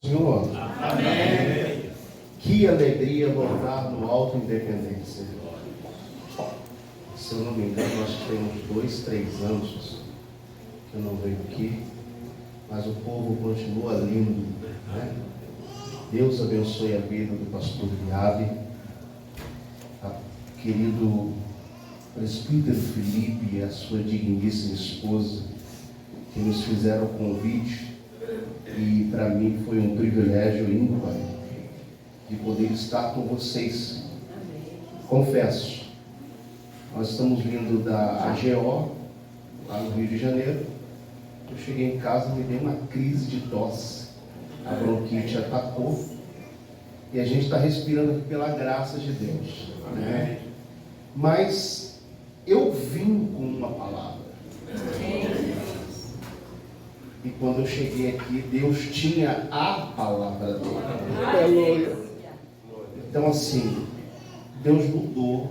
Senhor. Amém. Que alegria voltar no Alto Independência. Se eu não me engano, acho que tem uns 2-3 anos que eu não venho aqui, mas o povo continua lindo, né? Deus abençoe a vida do pastor Viave, querido presbítero Felipe e a sua digníssima esposa, que nos fizeram o convite. E para mim foi um privilégio ímpar de poder estar com vocês. Confesso, nós estamos vindo da AGO, lá no Rio de Janeiro. Eu cheguei em casa e me dei uma crise de tosse. A bronquite atacou. E a gente está respirando aqui pela graça de Deus, né? Mas eu vim com uma palavra. E quando eu cheguei aqui, Deus tinha a palavra dele. Aleluia. Então assim, Deus mudou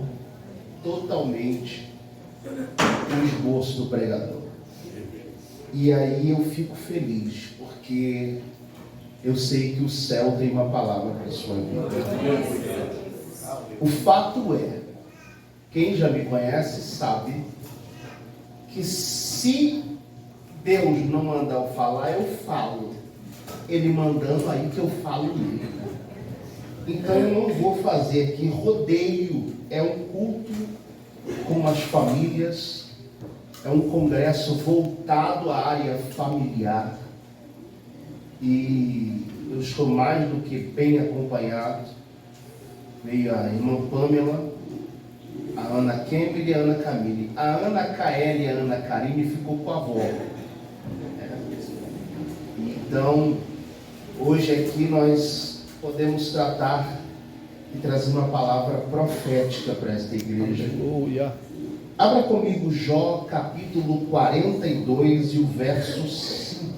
totalmente o esboço do pregador. E aí eu fico feliz, porque eu sei que o céu tem uma palavra para a sua vida. O fato é, quem já me conhece sabe que se Deus não mandar eu falar, eu falo. Ele mandando, aí que eu falo mesmo. Então eu não vou fazer aqui rodeio. É um culto com as famílias. É um congresso voltado à área familiar. E eu estou mais do que bem acompanhado. Veio a irmã Pamela, a Ana Kemble e a Ana Camille. A Ana Kaeli e a Ana Karine ficou com a avó. Então, hoje aqui nós podemos tratar e trazer uma palavra profética para esta igreja. Aleluia. Abra comigo Jó, capítulo 42 e o verso 5.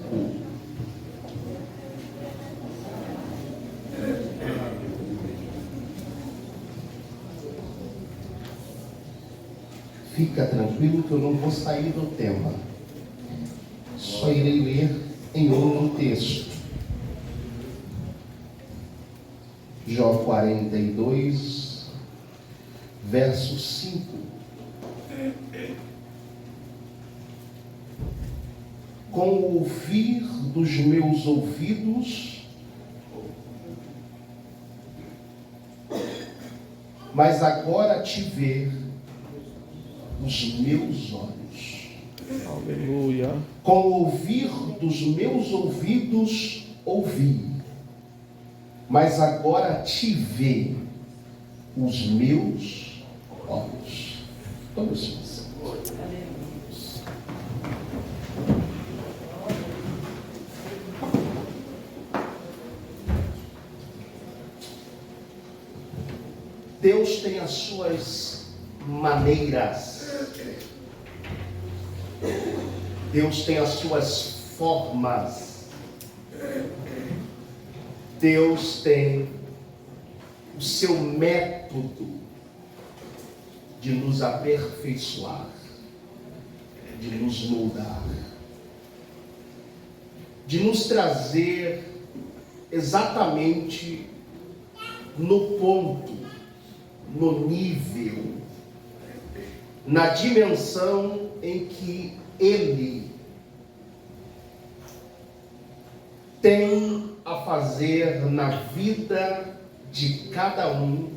Fica tranquilo que eu não vou sair do tema. Só irei ler em outro texto. Jó 42, verso 5. Com o ouvir dos meus ouvidos, mas agora te ver os meus olhos. Aleluia. Com o ouvir dos meus ouvidos ouvi, mas agora te vê os meus olhos. Vamos pensar. Deus tem as suas maneiras. Deus tem as suas formas. Deus tem o seu método de nos aperfeiçoar, de nos moldar, de nos trazer exatamente no ponto, no nível, na dimensão em que Ele tem a fazer na vida de cada um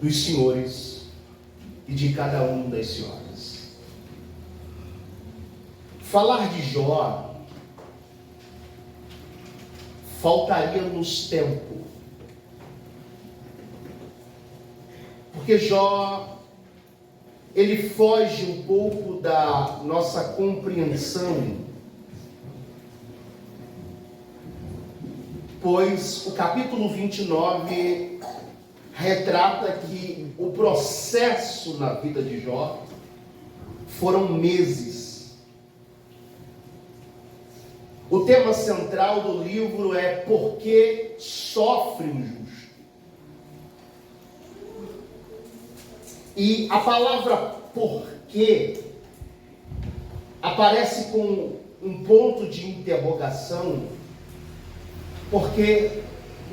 dos senhores e de cada um das senhoras. Falar de Jó, faltaria-nos tempo, porque Jó, ele foge um pouco da nossa compreensão, pois o capítulo 29 retrata que o processo na vida de Jó foram meses. O tema central do livro é por que sofre o justo. E a palavra porquê aparece com um ponto de interrogação porque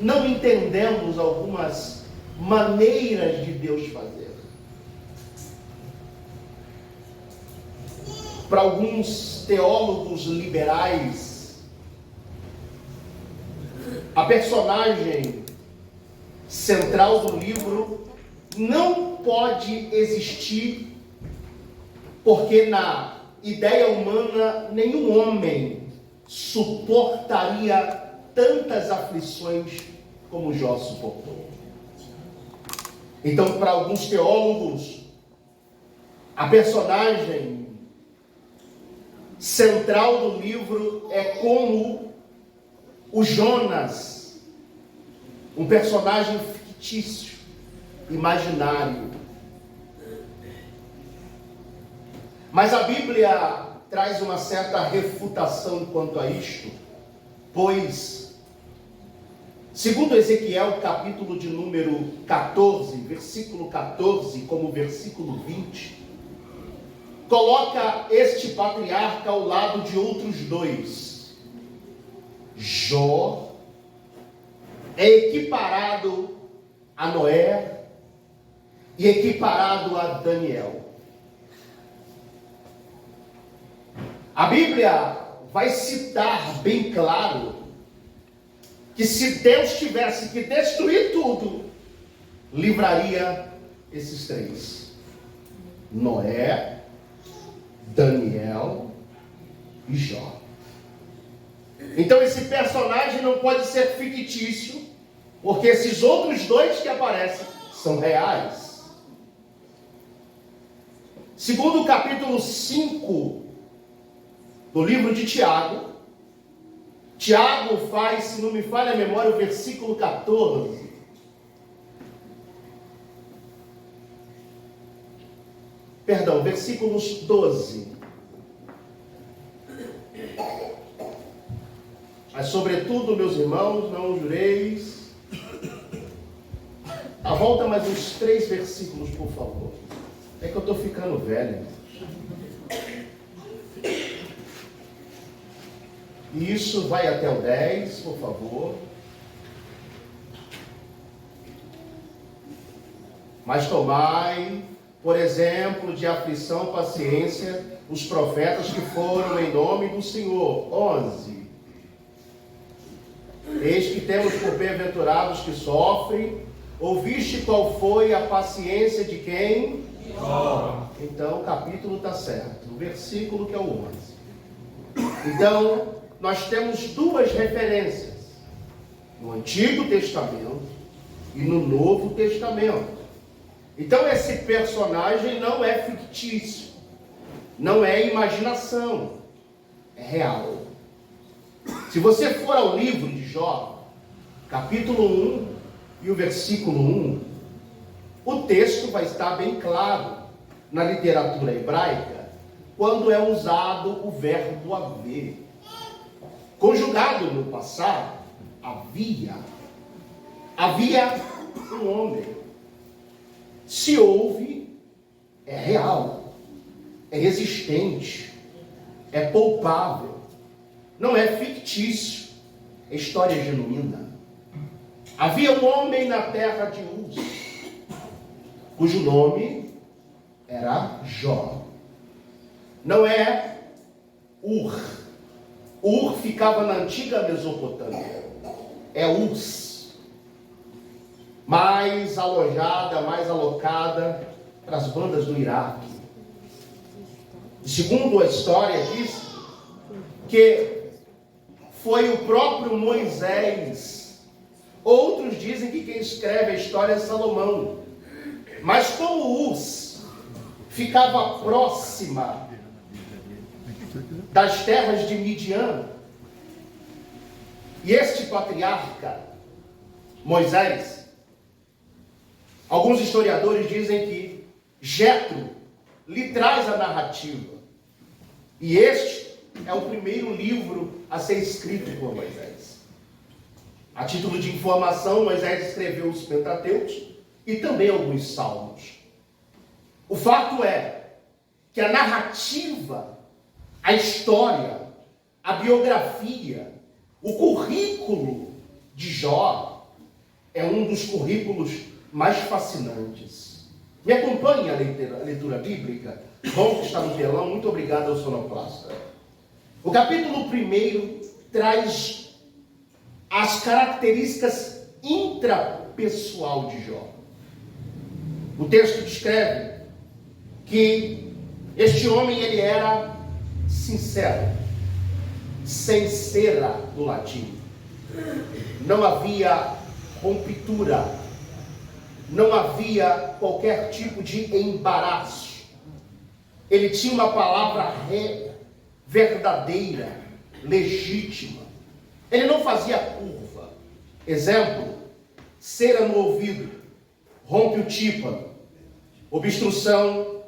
não entendemos algumas maneiras de Deus fazer. Para alguns teólogos liberais, a personagem central do livro não pode existir, porque na ideia humana nenhum homem suportaria tantas aflições como Jó suportou. Então, para alguns teólogos, a personagem central do livro é como o Jonas, um personagem fictício, imaginário. Mas a Bíblia traz uma certa refutação quanto a isto, pois, segundo Ezequiel, capítulo de número 14, versículo 14, como versículo 20, coloca este patriarca ao lado de outros dois. Jó é equiparado a Noé e equiparado a Daniel. A Bíblia vai citar bem claro que se Deus tivesse que destruir tudo, livraria esses três: Noé, Daniel e Jó. Então esse personagem não pode ser fictício, porque esses outros dois que aparecem são reais. Segundo o capítulo 5 do livro de Tiago, Tiago faz, se não me falha a memória, o versículo 14. Perdão, versículos 12. Mas sobretudo, meus irmãos, não jureis. Volta mais uns 3 versículos, por favor. É que eu estou ficando velho. E isso vai até o 10, por favor. Mas tomai, por exemplo, de aflição, paciência, os profetas que foram em nome do Senhor. 11. Eis que temos por bem-aventurados que sofrem. Ouviste qual foi a paciência de quem? Então o capítulo está certo. O versículo que é o 11. Então, nós temos 2 referências. No Antigo Testamento e no Novo Testamento. Então esse personagem não é fictício. Não é imaginação. É real. Se você for ao livro de Jó, capítulo 1 e o versículo 1, o texto vai estar bem claro na literatura hebraica quando é usado o verbo haver. Conjugado no passado, havia um homem. Se houve, é real, é existente, é palpável, não é fictício, é história genuína. Havia um homem na terra de Uz, cujo nome era Jó. Não é Ur. Ur ficava na antiga Mesopotâmia. É Uz. Mais alojada, mais alocada para as bandas do Iraque. Segundo a história diz que foi o próprio Moisés. Outros dizem que quem escreve a história é Salomão. Mas como Uz ficava próxima das terras de Midian, e este patriarca, Moisés, alguns historiadores dizem que Jetro lhe traz a narrativa. E este é o primeiro livro a ser escrito por Moisés. A título de informação, Moisés escreveu os Pentateucos e também alguns salmos. O fato é que a narrativa, a história, a biografia, o currículo de Jó é um dos currículos mais fascinantes. Me acompanhe a leitura bíblica. Bom que está no telão, muito obrigado ao sonoplasta. O capítulo 1 traz as características intrapessoal de Jó. O texto descreve que este homem ele era sincero, sem cera no latim. Não havia rompitura, não havia qualquer tipo de embaraço. Ele tinha uma palavra verdadeira, legítima. Ele não fazia curva. Exemplo, cera no ouvido, rompe o tímpano, obstrução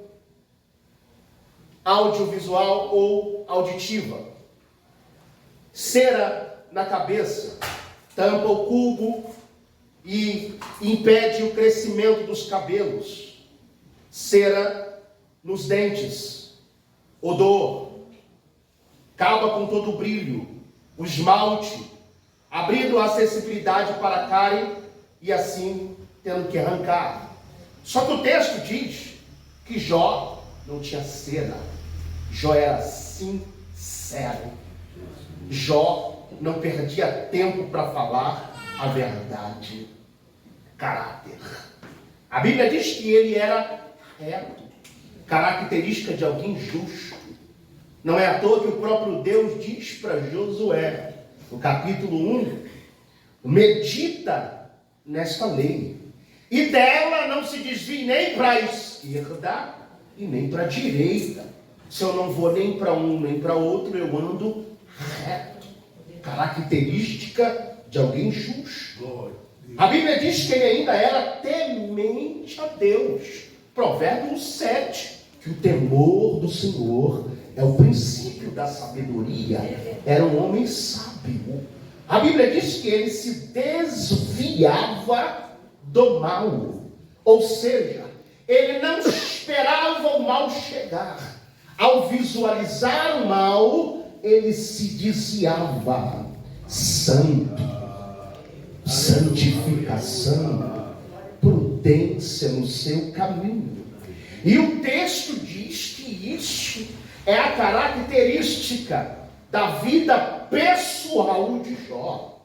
audiovisual ou auditiva. Cera na cabeça, tampa o culbo e impede o crescimento dos cabelos. Cera nos dentes, odor, acaba com todo o brilho, o esmalte, abrindo a acessibilidade para a cárie e assim tendo que arrancar. Só que o texto diz que Jó não tinha cera. Jó era sincero. Jó não perdia tempo para falar a verdade. Caráter. A Bíblia diz que ele era reto, característica de alguém justo. Não é à toa que o próprio Deus diz para Josué, no capítulo 1, medita nesta lei, e dela não se desvie nem para a esquerda e nem para a direita. Se eu não vou nem para um nem para outro, eu ando reto. Característica de alguém justo. A Bíblia diz que ele ainda era temente a Deus. Provérbios 7, que o temor do Senhor é o princípio da sabedoria. Era um homem sábio. A Bíblia diz que ele se desviava do mal. Ou seja, ele não esperava o mal chegar. Ao visualizar o mal, ele se desviava. Santo, santificação, prudência no seu caminho. E o texto diz que isso é a característica da vida pessoal de Jó,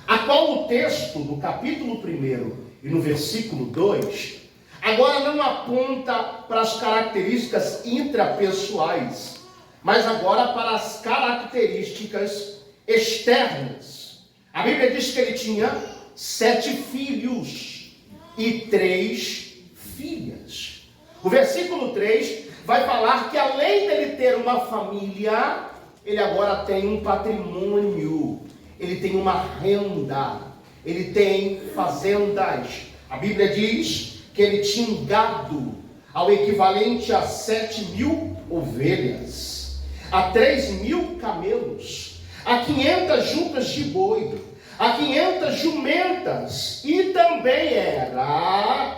a qual o texto do capítulo 1 e no versículo 2 agora não aponta para as características intrapessoais, mas agora para as características externas. A Bíblia diz que ele tinha 7 filhos e 3 filhas. O versículo 3 vai falar que além dele ter uma família, ele agora tem um patrimônio, ele tem uma renda, ele tem fazendas. A Bíblia diz que ele tinha um gado ao equivalente a 7.000 ovelhas, a 3.000 camelos, a 500 juntas de boi, a 500 jumentas, e também era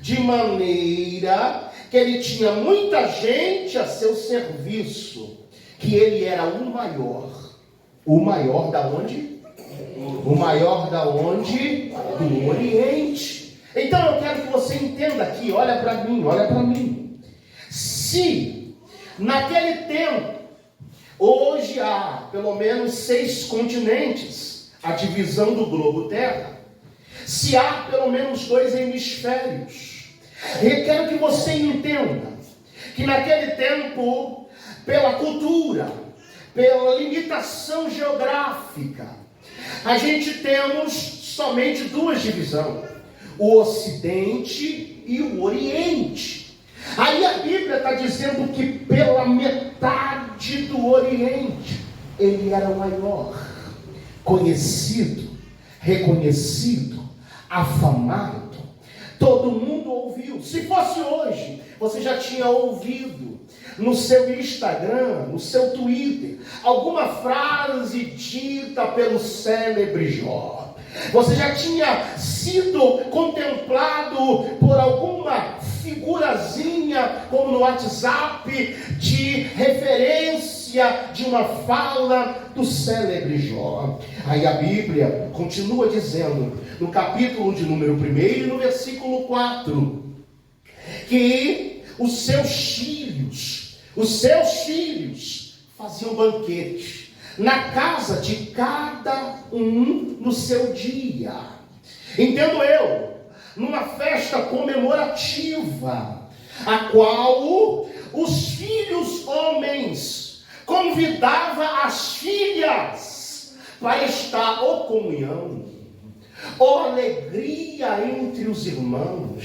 de maneira que ele tinha muita gente a seu serviço, que ele era o maior da onde? O maior da onde? Do Oriente. Então eu quero que você entenda aqui, olha para mim. Se naquele tempo, hoje há pelo menos 6 continentes, a divisão do globo Terra, se há pelo menos 2 hemisférios, eu quero que você entenda que naquele tempo, pela cultura, pela limitação geográfica, a gente temos somente 2 divisões, o Ocidente e o Oriente. Aí a Bíblia está dizendo que pela metade do Oriente, ele era o maior, conhecido, reconhecido, afamado. Todo mundo ouviu. Se fosse hoje, você já tinha ouvido no seu Instagram, no seu Twitter, alguma frase dita pelo célebre Jó. Você já tinha sido contemplado por alguma figurazinha, como no WhatsApp, de referência sequência de uma fala do célebre Jó. Aí a Bíblia continua dizendo, no capítulo de número 1 e no versículo 4, que os seus filhos faziam banquete na casa de cada um no seu dia. Entendo eu, numa festa comemorativa, a qual os filhos homens convidavam as filhas para estar ou comunhão, ou alegria entre os irmãos.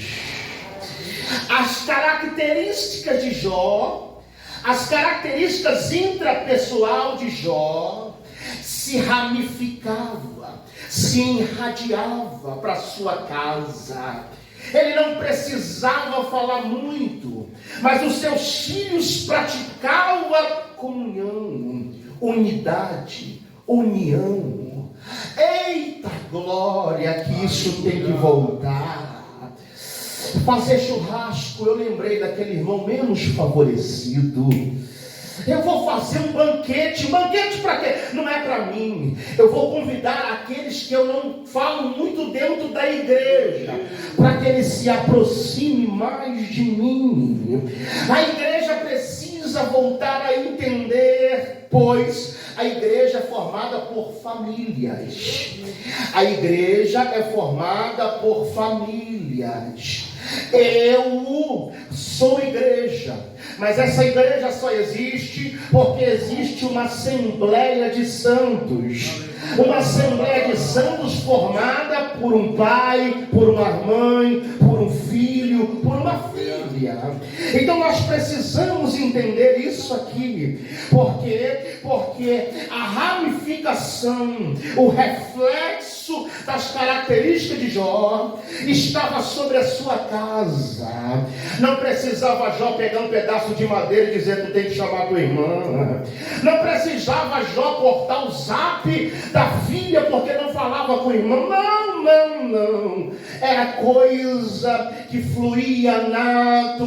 As características de Jó, as características intrapessoal de Jó, se ramificava, se irradiava para sua casa. Ele não precisava falar muito, mas os seus filhos praticavam comunhão, unidade, união. Eita glória, que isso tem que voltar. Fazer churrasco, eu lembrei daquele irmão menos favorecido. Eu vou fazer um banquete para quê? Não é para mim. Eu vou convidar aqueles que eu não falo muito dentro da igreja, para que eles se aproximem mais de mim. A igreja precisa voltar a entender, pois a igreja é formada por famílias. A igreja é formada por famílias. Eu sou igreja, mas essa igreja só existe porque existe uma Assembleia de Santos. Uma Assembleia de Santos formada por um pai, por uma mãe, por um filho, por uma filha. Então nós precisamos entender isso aqui. Porque a ramificação, o reflexo das características de Jó estava sobre a sua casa. Não precisava Jó pegar um pedaço de madeira e dizer: tu tem que chamar tua irmã. Não precisava Jó cortar o zap da filha porque não falava com o irmão. Não. Era coisa que fluía naturalmente.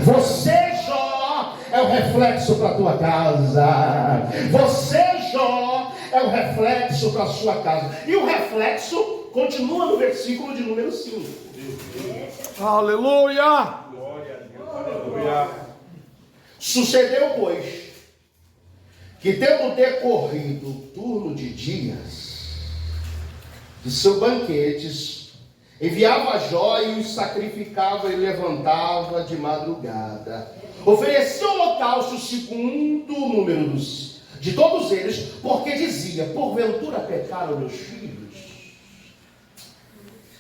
Você, Jó, é o reflexo para a tua casa. Você, Jó, é o reflexo para a sua casa. E o reflexo continua no versículo de número 5. Aleluia! Glória a Deus, aleluia. Sucedeu, pois, que tendo decorrido o turno de dias de seus banquetes, enviava a Jó e os sacrificava e levantava de madrugada. Oferecia holocausto segundo o número de todos eles, porque dizia: porventura pecaram meus filhos?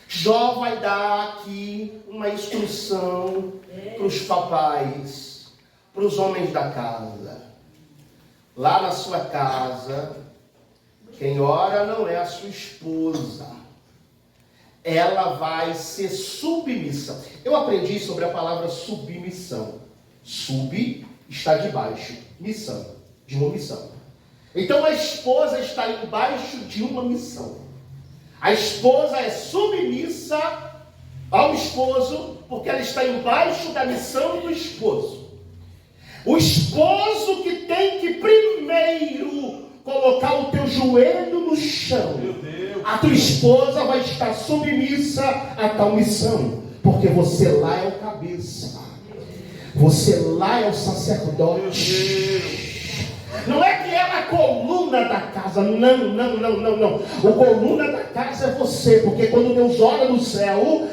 Jó vai dar aqui uma instrução para os papais, para os homens da casa. Lá na sua casa, quem ora não é a sua esposa. Ela vai ser submissa. Eu aprendi sobre a palavra submissão. Sub está debaixo, missão, de uma missão. Então a esposa está embaixo de uma missão. A esposa é submissa ao esposo, porque ela está embaixo da missão do esposo. O esposo que tem que primeiro colocar o teu joelho no chão. A tua esposa vai estar submissa a tal missão, porque você lá é o cabeça. Você lá é o sacerdote. Não é que ela é a coluna da casa. Não. O coluna da casa é você. Porque quando Deus olha no céu,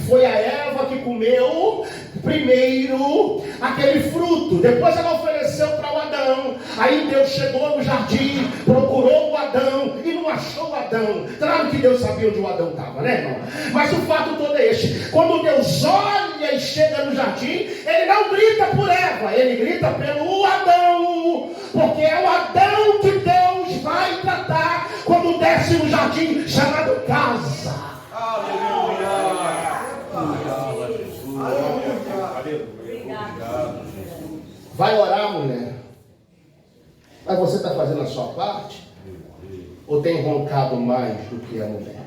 foi a Eva que comeu primeiro aquele fruto. Depois ela ofereceu para o Adão. Aí Deus chegou no jardim, procurou o Adão e não achou o Adão. Claro que Deus sabia onde o Adão estava, né, irmão? Mas o fato todo é este: quando Deus olha e chega no jardim, Ele não grita por Eva, Ele grita pelo Adão. Porque é o Adão que Deus vai tratar quando desce no jardim chamado casa. Aleluia! Obrigado, Jesus. Aleluia. Obrigado, Jesus. Vai orar, mulher. Mas você está fazendo a sua parte? Ou tem roncado mais do que a mulher?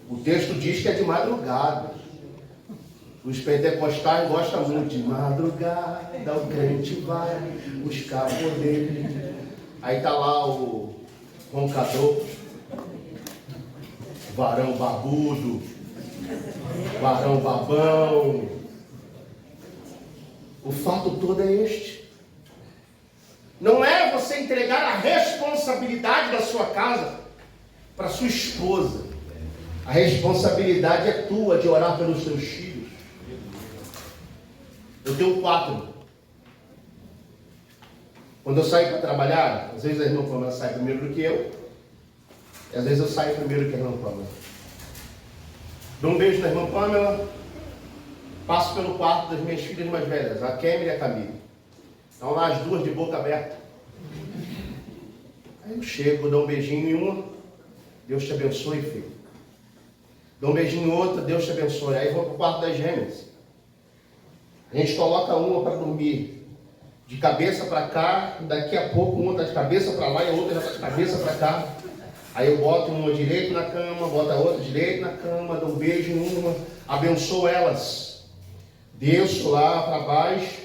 O texto diz que é de madrugada. Os pentecostais gostam muito de madrugada, o crente vai buscar poder. Aí tá lá o roncador, varão barbudo, varão babão. O fato todo é este. Não é você entregar a responsabilidade da sua casa para sua esposa. A responsabilidade é tua de orar pelos teus filhos. Eu tenho 4. Quando eu saio para trabalhar, às vezes a irmã Pamela sai primeiro do que eu. E às vezes eu saio primeiro que a irmã Pamela. Dou um beijo na irmã Pamela. Passo pelo quarto das minhas filhas mais velhas, a Kémia e a Camille. Estão lá as duas de boca aberta. Aí eu chego, dou um beijinho em uma. Deus te abençoe, filho. Dou um beijinho em outra, Deus te abençoe. Aí vou para o quarto das gêmeas. A gente coloca uma para dormir de cabeça para cá. Daqui a pouco uma está de cabeça para lá e a outra já está de cabeça para cá. Aí eu boto uma direito na cama, boto a outra direito na cama, dou um beijo em uma, abençoo elas. Desço lá para baixo,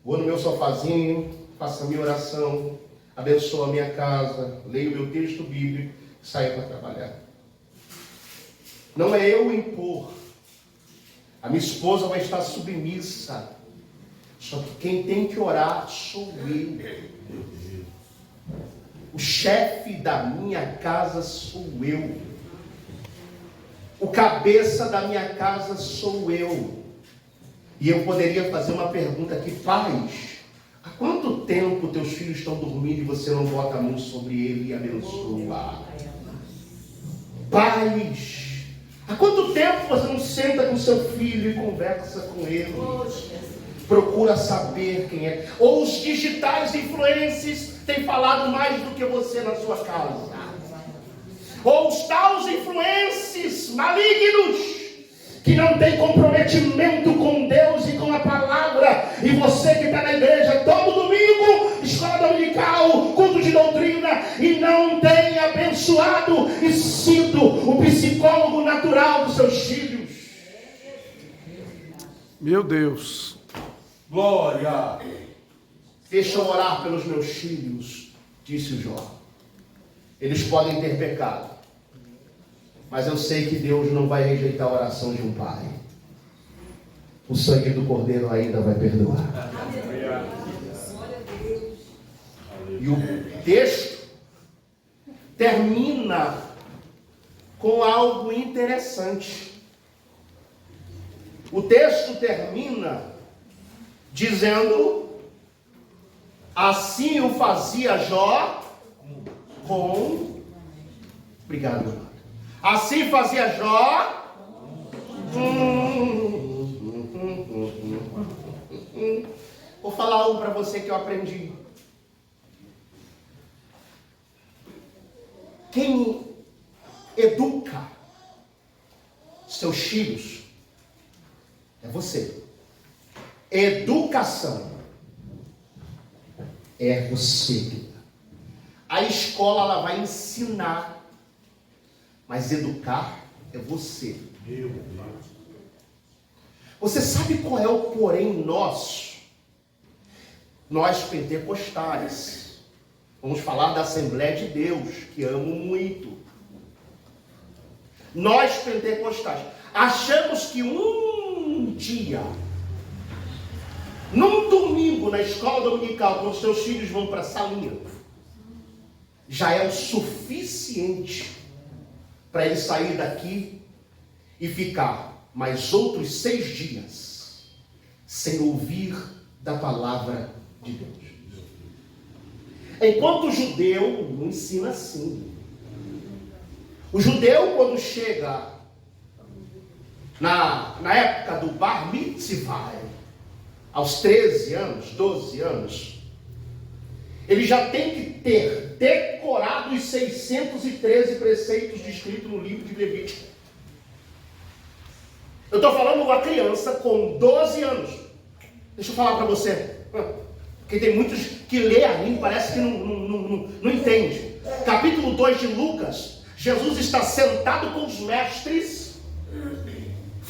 vou no meu sofazinho, faço a minha oração, abençoo a minha casa, leio o meu texto bíblico e saio para trabalhar. Não é eu impor. A minha esposa vai estar submissa. Só que quem tem que orar sou eu. O chefe da minha casa sou eu. O cabeça da minha casa sou eu. E eu poderia fazer uma pergunta aqui: pais, há quanto tempo teus filhos estão dormindo e você não bota a mão sobre ele e abençoa? Pais, há quanto tempo você não senta com seu filho e conversa com ele? Procura saber quem é. Ou os digitais influencers têm falado mais do que você na sua casa. Ou os tais influencers malignos que não tem comprometimento com Deus e com a palavra, e você que está na igreja todo domingo, escola dominical, culto de doutrina, e não tem abençoado e sido o psicólogo natural dos seus filhos. Meu Deus. Glória. Deixa eu orar pelos meus filhos, disse o Jó. Eles podem ter pecado, mas eu sei que Deus não vai rejeitar a oração de um pai. O sangue do Cordeiro ainda vai perdoar. E o texto termina com algo interessante. O texto termina dizendo: assim o fazia Jó com... Obrigado. Assim fazia Jó. Vou falar um para você que eu aprendi. Quem educa seus filhos é você. Educação é você. A escola ela vai ensinar, mas educar é você. Você sabe qual é o porém nosso? Nós pentecostais, vamos falar da Assembleia de Deus, que amo muito. Nós pentecostais achamos que um dia, num domingo na escola dominical, quando seus filhos vão para a salinha, já é o suficiente para ele sair daqui e ficar mais outros 6 dias sem ouvir da palavra de Deus. Enquanto o judeu não ensina assim. O judeu, quando chega na época do Bar Mitzvah, aos 13 anos, 12 anos, ele já tem que ter decorado os 613 preceitos descritos no livro de Levítico. Eu estou falando de uma criança com 12 anos. Deixa eu falar para você, porque tem muitos que lê ali e parece que não entende. Capítulo 2 de Lucas, Jesus está sentado com os mestres,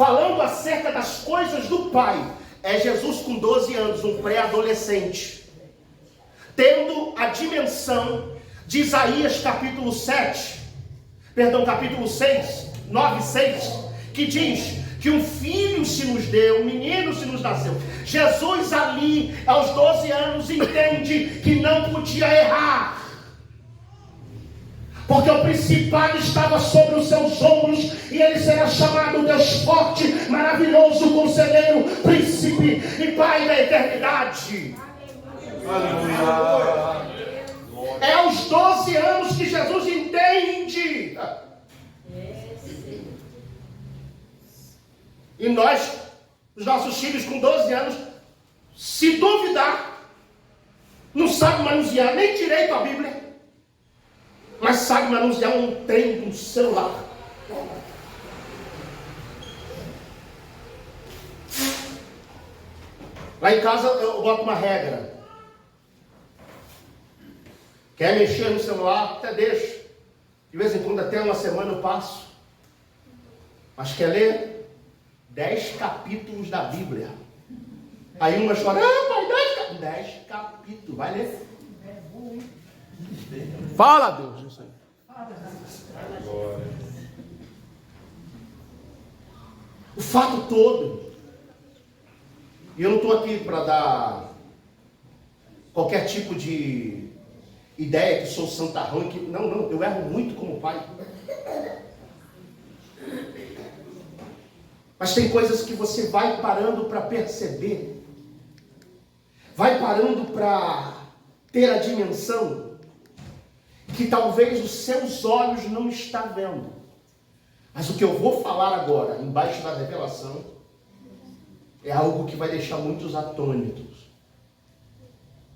falando acerca das coisas do Pai. É Jesus com 12 anos, um pré-adolescente, tendo a dimensão de Isaías capítulo 6, 9, 6, que diz que um filho se nos deu, um menino se nos nasceu. Jesus ali, aos 12 anos, entende que não podia errar, porque o principado estava sobre os seus ombros, e ele será chamado Deus forte, maravilhoso, conselheiro, príncipe e Pai da eternidade. Aleluia. É aos 12 anos que Jesus entende. E nós, os nossos filhos com 12 anos, se duvidar, não sabe manusear nem direito a Bíblia, mas sabe manusear um trem, um celular. Lá em casa eu boto uma regra. Quer mexer no celular? Até deixo. De vez em quando, até uma semana eu passo. Mas quer ler? 10 capítulos da Bíblia. Aí uma chora, pai, 10 capítulos. Vai ler. Fala, Deus, isso aí. O fato todo, e eu não estou aqui para dar qualquer tipo de ideia que sou santarrão, que não, eu erro muito como pai. Mas tem coisas que você vai parando para perceber, vai parando para ter a dimensão que talvez os seus olhos não estão vendo. Mas o que eu vou falar agora, embaixo da revelação, é algo que vai deixar muitos atônitos.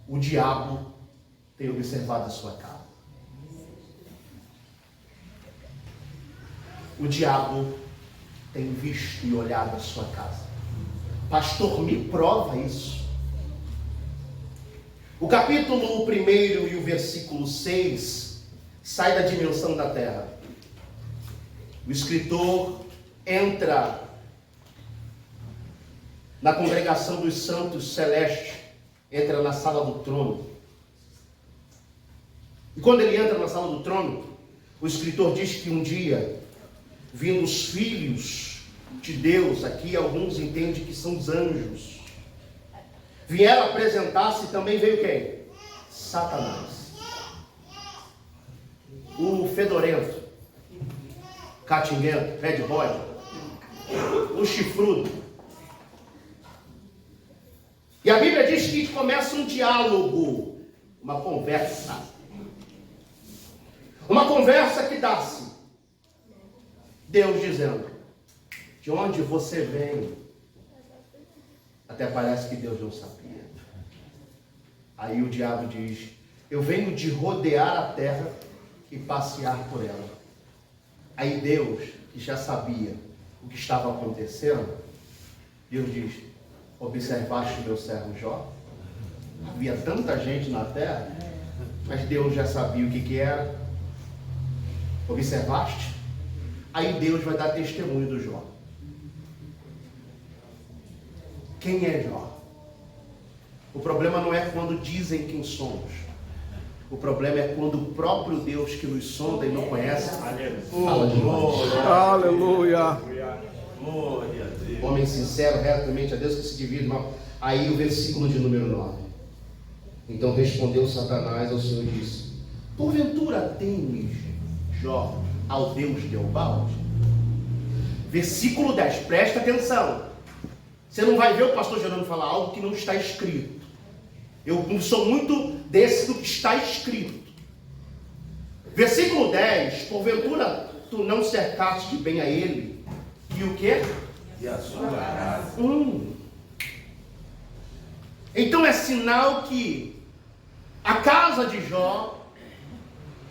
O diabo tem observado a sua casa. O diabo tem visto e olhado a sua casa. Pastor, me prova isso. O capítulo 1 e o versículo 6 sai da dimensão da terra. O escritor entra na congregação dos santos celestes, entra na sala do trono. E quando ele entra na sala do trono, o escritor diz que um dia, vindo os filhos de Deus, aqui alguns entendem que são os anjos, vieram apresentar-se, também veio quem? Satanás. O fedorento, catinguento, bad boy, o chifrudo. E a Bíblia diz que começa um diálogo, uma conversa. Uma conversa que dá-se. Deus dizendo, de onde você vem? Até parece que Deus não sabia. Aí o diabo diz, eu venho de rodear a terra e passear por ela. Aí Deus, que já sabia o que estava acontecendo, Deus diz, observaste meu servo Jó? Havia tanta gente na terra, mas Deus já sabia o que era. Observaste? Aí Deus vai dar testemunho do Jó. Quem é Jó? O problema não é quando dizem quem somos. O problema é quando o próprio Deus que nos sonda e não conhece, fala de nós. Aleluia. Glória a Deus. Homem sincero, retamente a Deus que se divide mal. Aí o versículo de número 9. Então respondeu Satanás ao Senhor e disse, porventura temes, Jó, ao Deus de Eubal? Versículo 10, presta atenção. Você não vai ver o pastor Gerando falar algo que não está escrito. Eu sou muito desse do que está escrito. Versículo 10, porventura tu não cercaste bem a ele, e o quê? E a sua casa. Então é sinal que a casa de Jó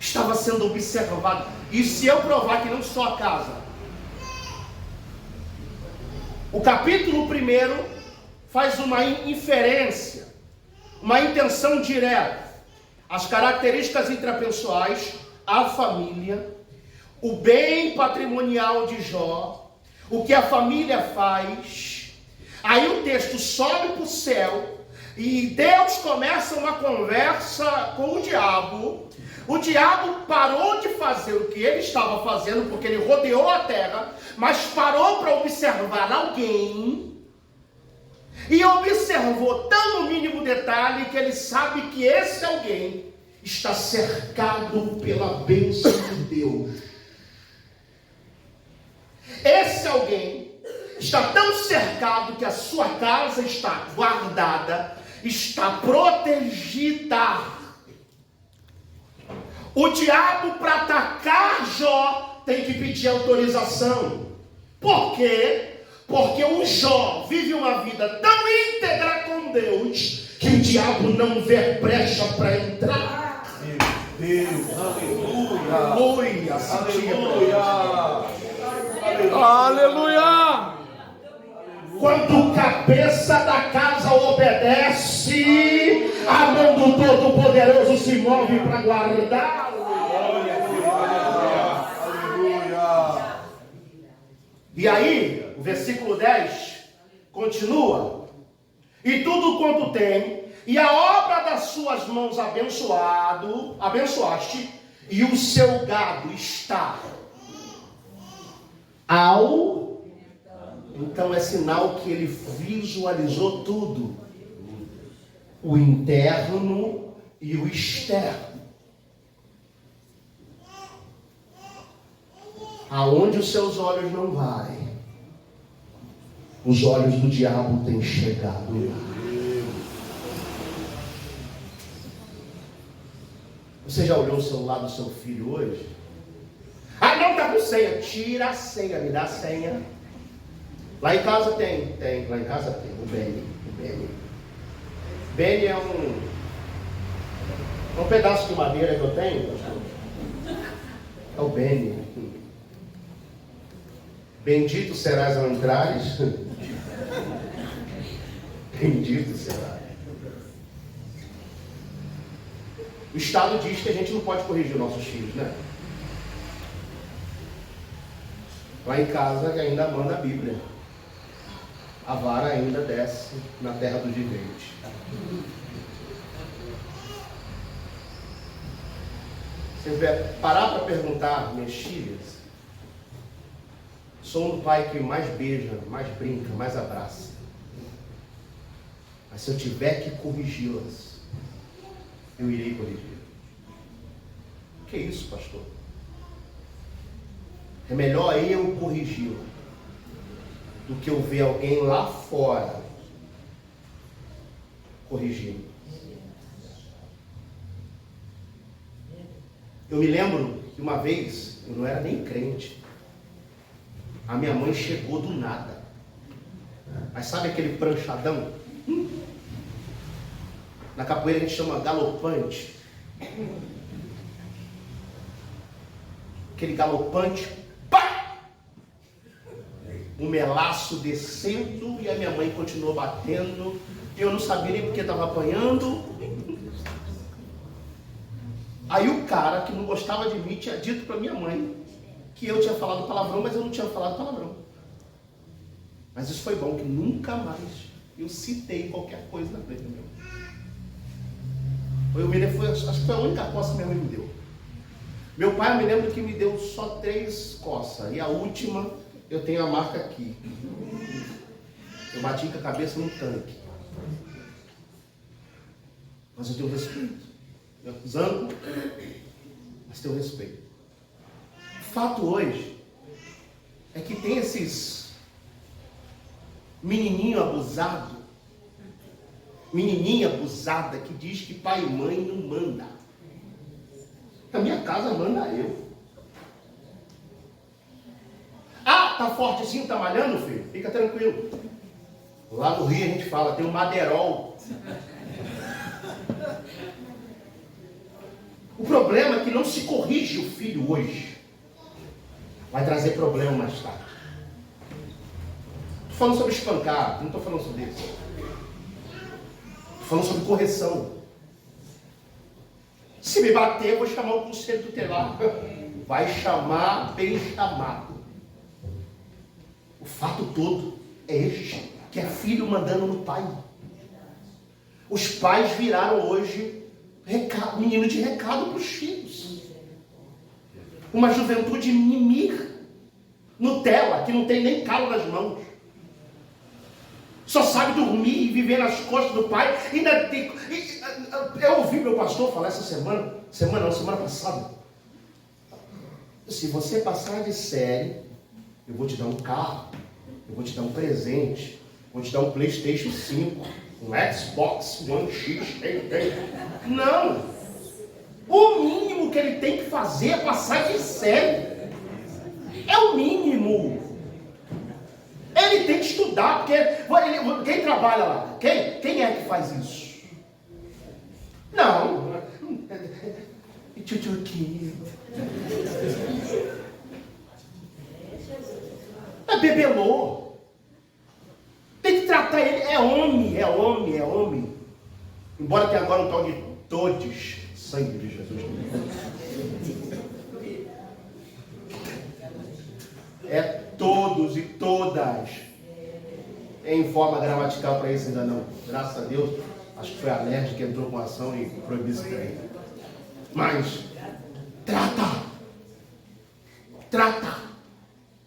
estava sendo observada. E se eu provar que não só a casa, o capítulo 1 faz uma inferência, uma intenção direta. As características intrapessoais, a família, o bem patrimonial de Jó, o que a família faz. Aí o texto sobe para o céu e Deus começa uma conversa com o diabo. O diabo parou de fazer o que ele estava fazendo, porque ele rodeou a terra, mas parou para observar alguém. E observou tão no mínimo detalhe que ele sabe que esse alguém está cercado pela bênção de Deus. Esse alguém está tão cercado que a sua casa está guardada, está protegida. O diabo, para atacar Jó, tem que pedir autorização. Por quê? Porque o Jó vive uma vida tão íntegra com Deus que o diabo não vê brecha para entrar. Meu Deus, aleluia. Aleluia! Quando o cabeça da casa obedece, a mão do Todo-Poderoso se move para guardar. Aleluia. E aí, o versículo 10 continua. E tudo quanto tem, e a obra das suas mãos abençoaste, e o seu gado está Então é sinal que ele visualizou tudo. O interno e o externo. Aonde os seus olhos não vai, os olhos do diabo têm chegado lá. Você já olhou o celular do seu filho hoje? Ah, não, tá com senha. Tira a senha, me dá a senha. Lá em casa tem, lá em casa tem, o Benny. Benny é um pedaço de madeira que eu tenho, pastor. É o Benny. Bendito serás ao entrares. Bendito serás. O Estado diz que a gente não pode corrigir nossos filhos, né? Lá em casa ainda manda a Bíblia. A vara ainda desce na terra dos viventes. Se parar para perguntar, minhas filhas, sou um pai que mais beija, mais brinca, mais abraça. Mas se eu tiver que corrigi-las, eu irei corrigir. Que isso, pastor? É melhor eu corrigi-la do que eu ver alguém lá fora corrigindo. Eu me lembro que uma vez, eu não era nem crente, a minha mãe chegou do nada. Mas sabe aquele pranchadão? Na capoeira a gente chama galopante. Aquele galopante, pá! Um melaço descendo e a minha mãe continuou batendo. Eu não sabia nem porque estava apanhando. Aí o cara que não gostava de mim tinha dito para minha mãe que eu tinha falado palavrão, mas eu não tinha falado palavrão. Mas isso foi bom, que nunca mais eu citei qualquer coisa na frente do meu. Acho que foi a única coça que minha mãe me deu. Meu pai, eu me lembro que me deu só 3 coças. E a última, eu tenho a marca aqui. Eu bati com a cabeça num tanque. Mas eu tenho respeito. Eu zango, mas tenho respeito. O fato hoje é que tem esses menininho abusado, menininha abusada que diz que pai e mãe não manda. Na minha casa manda eu. Ah, tá forte assim, tá malhando, filho? Fica tranquilo. Lá no Rio a gente fala, tem um Maderol. O problema é que não se corrige o filho hoje. Vai trazer problema mais tarde. Estou falando sobre espancar, não estou falando sobre isso. Estou falando sobre correção. Se me bater, eu vou chamar o conselho tutelar. Vai chamar bem chamado. O fato todo é este, que é filho mandando no pai. Os pais viraram hoje menino de recado para os filhos. Uma juventude mimir, Nutella, que não tem nem calo nas mãos. Só sabe dormir e viver nas costas do pai. Eu ouvi meu pastor falar essa semana passada. Se você passar de série, eu vou te dar um carro, eu vou te dar um presente, vou te dar um PlayStation 5, um Xbox One X. Não! O mínimo que ele tem que fazer é passar de série. É o mínimo. Ele tem que estudar, porque quem trabalha lá? Quem é que faz isso? Não. É bebelô. Tem que tratar ele. É homem. Embora tenha agora um tal de todos. Sangue de Jesus. É todos e todas. Em forma gramatical para isso ainda não. Graças a Deus. Acho que foi a LERJ que entrou com ação e proibiu isso também. Mas, trata,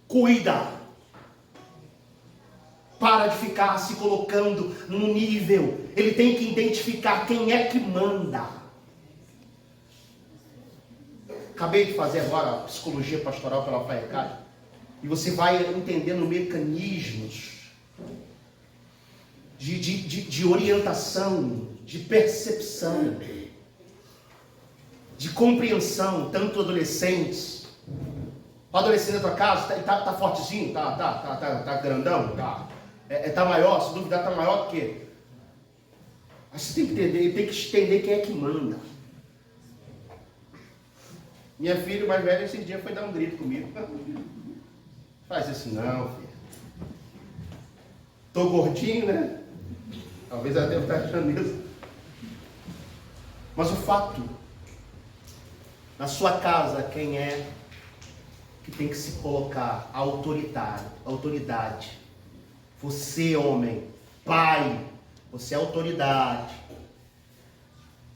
cuida. Para de ficar se colocando num nível. Ele tem que identificar quem é que manda. Acabei de fazer agora a psicologia pastoral pela FAECAD. E você vai entendendo mecanismos de orientação, de percepção, de compreensão, tanto adolescentes. O adolescente da tua casa tá fortezinho, tá grandão, tá maior, se duvidar tá maior do que. Mas você tem que entender, ele tem que entender quem é que manda. Minha filha mais velha esse dia foi dar um grito comigo. Faz isso não, filho. Tô gordinho, né? Talvez ela deva estar achando isso. Mas o fato, na sua casa, quem é que tem que se colocar? A autoridade. Você, homem, pai, você é autoridade.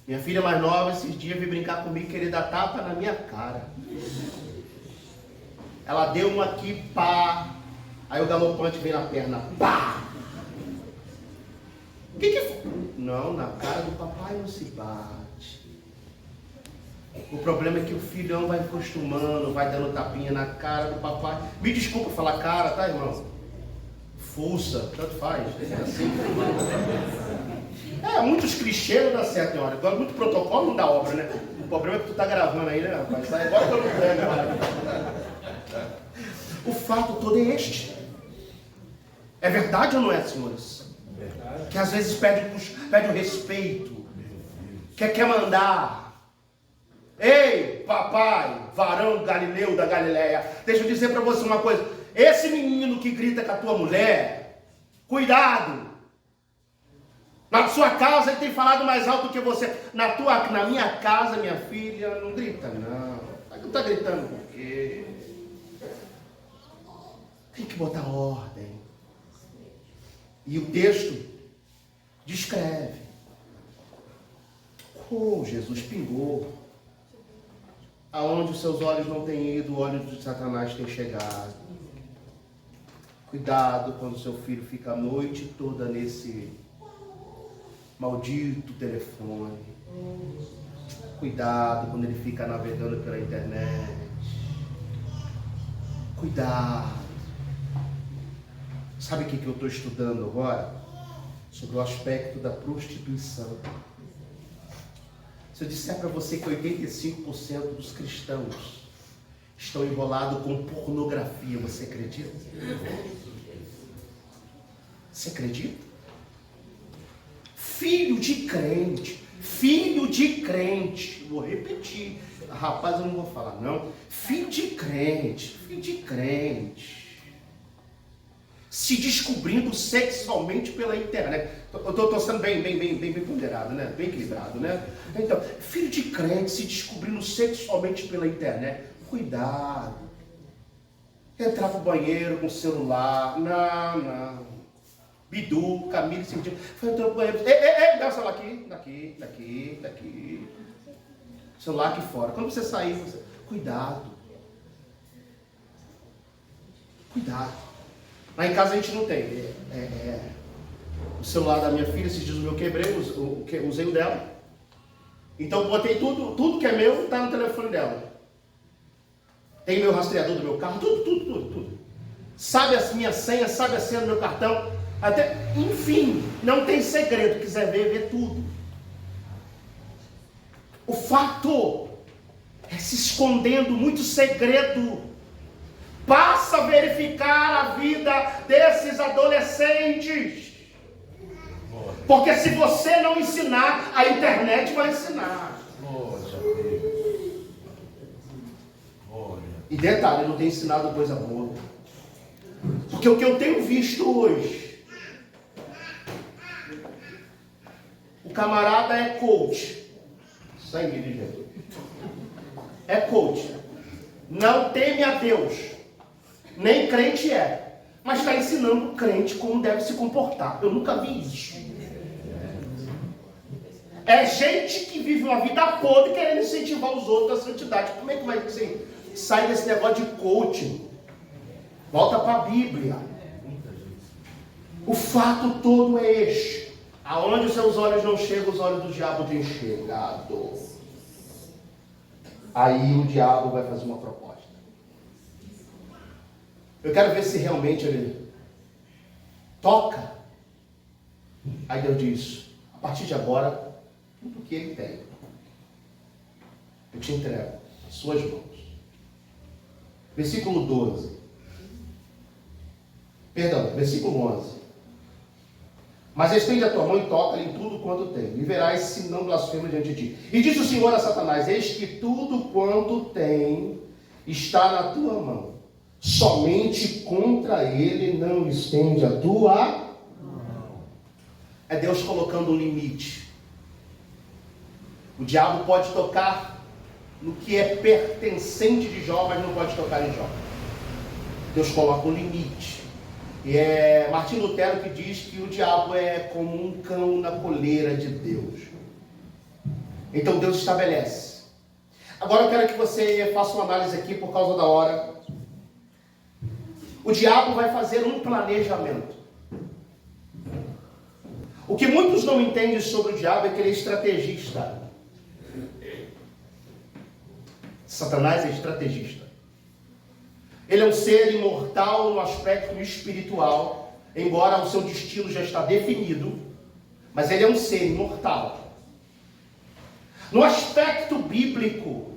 Minha filha mais nova, esses dias, veio brincar comigo, querer dar tapa na minha cara. Ela deu uma aqui, pá. Aí o galopante veio na perna, pá. O que foi? Não, na cara do papai não se bate. O problema é que o filhão vai acostumando, vai dando tapinha na cara do papai. Me desculpa falar cara, tá, irmão? Fuça, tanto faz. É assim. Muitos clichês não dá certo, tem hora. Agora, muito protocolo não dá obra, né? O problema é que tu tá gravando aí, né, rapaz? Sai agora que eu não tenho, né? O fato todo é este. É verdade ou não é, senhores? Verdade. Que às vezes pede o respeito. Quer mandar. Ei, papai, varão Galileu da Galileia. Deixa eu dizer para você uma coisa. Esse menino que grita com a tua mulher, cuidado. Na sua casa ele tem falado mais alto do que você. Na minha casa, minha filha, não grita não. Não está gritando por quê? Tem que botar ordem. E o texto descreve. Jesus pingou. Aonde os seus olhos não têm ido, o olho de Satanás tem chegado. Cuidado quando seu filho fica a noite toda nesse maldito telefone. Cuidado quando ele fica navegando pela internet. Cuidado. Sabe o que eu estou estudando agora? Sobre o aspecto da prostituição. Se eu disser para você que 85% dos cristãos estão enrolados com pornografia, você acredita? Você acredita? Filho de crente, vou repetir, rapaz, eu não vou falar não, filho de crente, se descobrindo sexualmente pela internet. Eu estou sendo bem ponderado, né? Bem equilibrado, né? Então, filho de crente se descobrindo sexualmente pela internet. Cuidado. Entrar pro banheiro com o celular. Não. Bidu, Camille, sentiu. Foi entrar pro banheiro. Ei, dá o celular daqui. Celular aqui fora. Quando você sair, cuidado. Lá em casa a gente não tem. O celular da minha filha, esses dias o meu quebrei, usei o dela. Então botei tudo que é meu, tá no telefone dela. Tem meu rastreador do meu carro, tudo. Sabe a minha senha, sabe a senha do meu cartão. Enfim, não tem segredo. Quiser ver, vê tudo. O fato é se escondendo muito segredo. Passa a verificar a vida desses adolescentes. Porque se você não ensinar, a internet vai ensinar. E detalhe, não tem ensinado coisa boa. Porque o que eu tenho visto hoje, o camarada é coach. Sangue de Jesus. É coach. Não teme a Deus. Nem crente é. Mas está ensinando o crente como deve se comportar. Eu nunca vi isso. É gente que vive uma vida podre querendo incentivar os outros à santidade. Como é que vai ser? Sai desse negócio de coaching. Volta para a Bíblia. O fato todo é este. Aonde os seus olhos não chegam, os olhos do diabo têm chegado. Aí o diabo vai fazer uma proposta. Eu quero ver se realmente ele toca. Aí Deus diz, a partir de agora, tudo que ele tem, eu te entrego às suas mãos. Versículo versículo 11. Mas estende a tua mão e toca-lhe em tudo quanto tem, e verás se não blasfema diante de ti. E disse o Senhor a Satanás, eis que tudo quanto tem está na tua mão, somente contra ele não estende a tua mão. É Deus colocando um limite. O diabo pode tocar no que é pertencente de Jó, mas não pode tocar em Jó. Deus coloca um limite. E é Martinho Lutero que diz que o diabo é como um cão na coleira de Deus. Então Deus estabelece. Agora eu quero que você faça uma análise aqui por causa da hora. O diabo vai fazer um planejamento. O que muitos não entendem sobre o diabo é que ele é estrategista. Satanás é estrategista. Ele é um ser imortal no aspecto espiritual, embora o seu destino já está definido, mas ele é um ser imortal. No aspecto bíblico,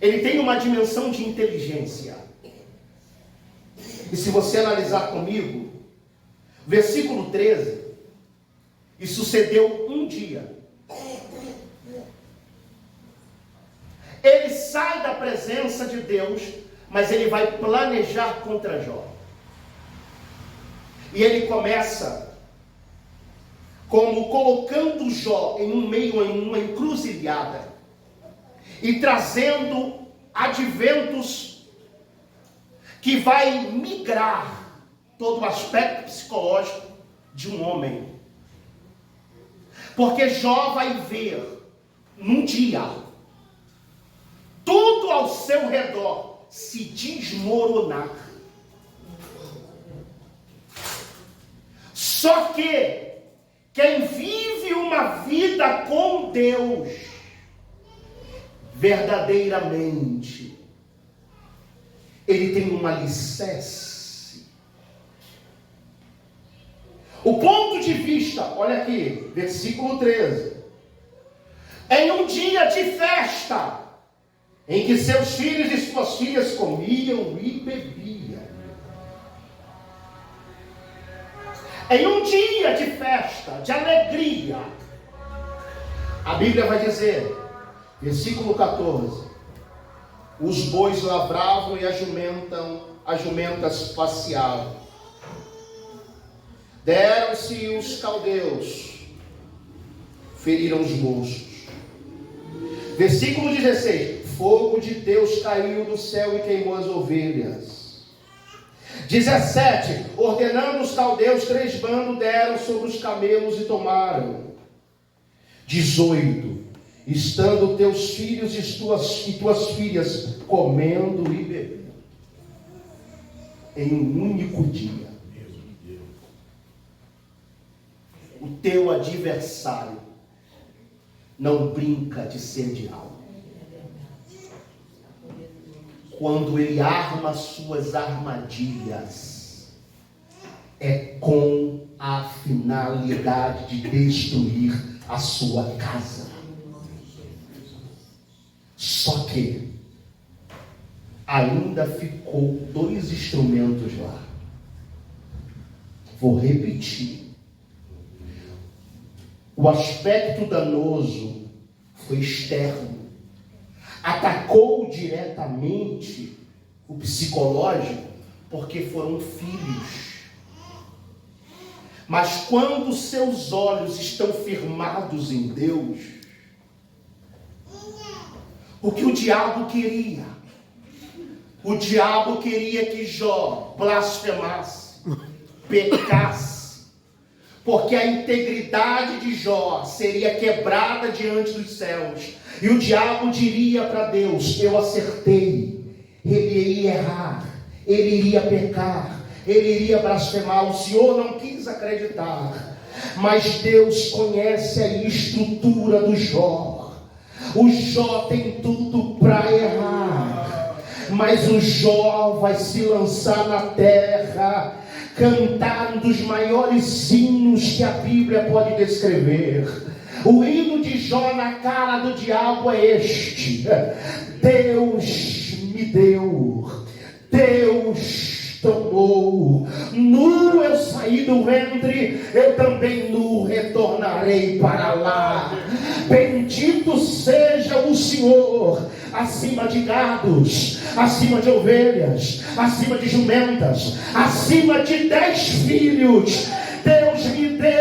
ele tem uma dimensão de inteligência. E se você analisar comigo, versículo 13, e sucedeu um dia. Ele sai da presença de Deus, mas ele vai planejar contra Jó. E ele começa como colocando Jó em uma encruzilhada e trazendo adventos que vai migrar todo o aspecto psicológico de um homem. Porque Jó vai ver num dia tudo ao seu redor se desmoronar. Só que quem vive uma vida com Deus verdadeiramente, ele tem um alicerce. O ponto de vista, olha aqui, versículo 13. Em um dia de festa, em que seus filhos e suas filhas comiam e bebiam. Em um dia de festa, de alegria, a Bíblia vai dizer, versículo 14, os bois lavravam e as jumentas passeavam. Deram-se os caldeus, feriram os moços. Versículo 16. Fogo de Deus caiu do céu e queimou as ovelhas. 17. Ordenando os caldeus, 3 bandos deram sobre os camelos e tomaram. 18. Estando teus filhos e tuas filhas comendo e bebendo em um único dia. O teu adversário não brinca de ser diabo. Quando ele arma suas armadilhas, é com a finalidade de destruir a sua casa. Só que ainda ficou 2 instrumentos lá. Vou repetir. O aspecto danoso foi externo. Atacou diretamente o psicológico, porque foram filhos. Mas quando seus olhos estão firmados em Deus, o que o diabo queria? O diabo queria que Jó blasfemasse, pecasse, porque a integridade de Jó seria quebrada diante dos céus. E o diabo diria para Deus: eu acertei. Ele iria errar, ele iria pecar, ele iria blasfemar. O Senhor não quis acreditar, mas Deus conhece a estrutura do Jó. O Jó tem tudo para errar, mas o Jó vai se lançar na terra, cantar um dos maiores hinos que a Bíblia pode descrever. O hino de Jó na cara do diabo é este: Deus me deu, Deus tomou, nu eu saí do ventre, eu também nu retornarei para lá. Bendito seja o Senhor, acima de gados, acima de ovelhas, acima de jumentas, acima de 10 filhos. Deus me deu